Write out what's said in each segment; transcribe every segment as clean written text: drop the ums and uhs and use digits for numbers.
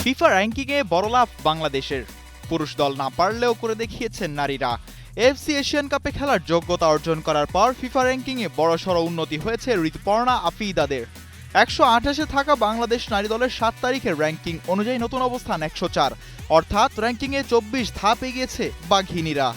FIFA র্যাঙ্কিংয়ে বড় লাভ বাংলাদেশের। পুরুষ দল না পারলেও করে দেখিয়েছেন নারীরা। এফসি এশিয়ান কাপে খেলার যোগ্যতা অর্জন করার পর ফিফা র্যাঙ্কিংয়ে বড়সড় উন্নতি হয়েছে ঋতুপর্ণা আফিদাদের। 128-এ থাকা বাংলাদেশ নারী দলের 7 তারিখের র্যাঙ্কিং অনুযায়ী নতুন অবস্থান 104, অর্থাৎ র্যাঙ্কিংয়ে 24 ধাপ এগিয়েছে বাঘিনীরা।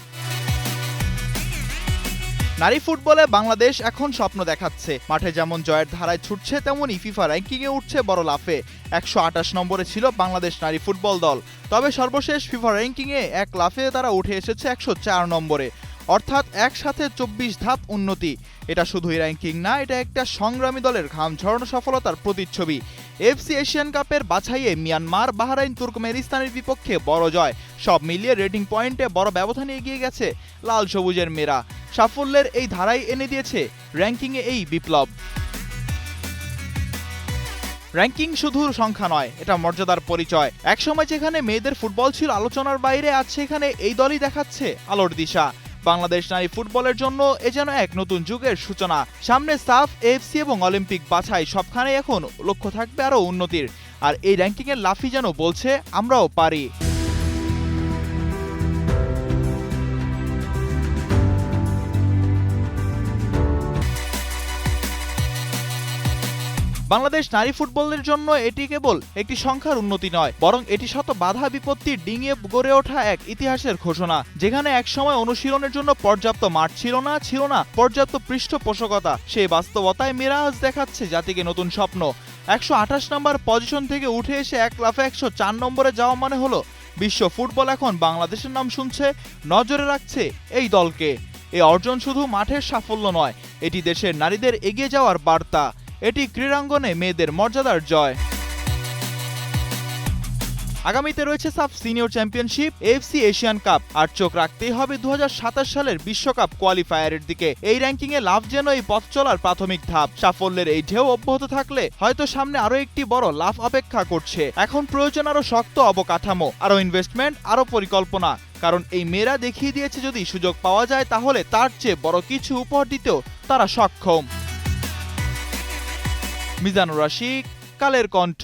নারী ফুটবলে বাংলাদেশ এখন স্বপ্ন দেখাচ্ছে। মাঠে যেমন জয়ের ধারায় ছুটছে, তেমনই ফিফা র্যাঙ্কিংয়ে উঠছে বড় লাফে। 128 নম্বরে ছিল বাংলাদেশ নারী ফুটবল দল, তবে সর্বশেষ ফিফা র্যাঙ্কিংয়ে এক লাফে তারা উঠে এসেছে 104 নম্বরে, অর্থাৎ একসাথে 24 ধাপ উন্নতি। এটা শুধুই র্যাঙ্কিং না, এটা একটা সংগ্রামী দলের ঘাম ঝরানো সফলতার প্রতিচ্ছবি। এফসি এশিয়ান কাপের বাছাইয়ে মিয়ানমার, বাহরাইন, তুর্কমেনিস্তানের বিপক্ষে বড় জয়। সব মিলিয়ে রেটিং পয়েন্টে বড় ব্যবধানে এগিয়ে গেছে লাল সবুজের মেয়েরা। সাফল্যের এই ধারাই এনে দিয়েছে র্যাঙ্কিংয়ে এই বিপ্লব। র্যাঙ্কিং শুধু সংখ্যা নয়, এটা মর্যাদার পরিচয়। একসময় যেখানে মেয়েদের ফুটবল ছিল আলোচনার বাইরে, আজ সেখানে এই দলই দেখাচ্ছে আলোর দিশা। বাংলাদেশ নারী ফুটবলের জন্য এ যেন এক নতুন যুগের সূচনা। সামনে সাফ, এফসি এবং অলিম্পিক বাছাই, সবখানে এখন লক্ষ্য থাকবে আরও উন্নতির। আর এই র্যাঙ্কিংয়ের লাফই যেন বলছে আমরাও পারি। বাংলাদেশ নারী ফুটবলের জন্য এটি কেবল একটি সংখ্যার উন্নতি নয়, বরং এটি শত বাধা বিপত্তির ডিঙিয়ে গড়ে ওঠা এক ইতিহাসের ঘোষণা। যেখানে একসময় অনুশীলনের জন্য পর্যাপ্ত মাঠ ছিল না পর্যাপ্ত পৃষ্ঠপোষকতা, সেই বাস্তবতায় মেয়েরা আজ দেখাচ্ছে জাতিকে নতুন স্বপ্ন। 128 নম্বর পজিশন থেকে উঠে এসে এক লাফে 104 নম্বরে যাওয়া মানে হলো বিশ্ব ফুটবল এখন বাংলাদেশের নাম শুনছে, নজরে রাখছে এই দলকে। এই অর্জন শুধু মাঠের সাফল্য নয়, এটি দেশের নারীদের এগিয়ে যাওয়ার বার্তা। এটি ক্রীড়াঙ্গনে মেয়েদের মর্যাদার জয়। আগামীতে রয়েছে SAFF senior championship, FC Asian cup, আর চোখ রাখতেই হবে 2027 সালের বিশ্বকাপ কোয়ালিফায়ারের দিকে। এই র্যাঙ্কিংয়ে লাভ যেন এই পথ চলার প্রাথমিক ধাপ। সাফল্যের এই ঢেউ অব্যাহত থাকলে হয়তো সামনে আরো একটি বড় লাভ অপেক্ষা করছে। এখন প্রয়োজন আরো শক্ত অবকাঠামো, আরো ইনভেস্টমেন্ট, আরো পরিকল্পনা। কারণ এই মেয়েরা দেখিয়ে দিয়েছে যদি সুযোগ পাওয়া যায় তাহলে তার চেয়ে বড় কিছু উপহার দিতেও তারা সক্ষম। মিজানুর রশিক, কালের কণ্ঠ।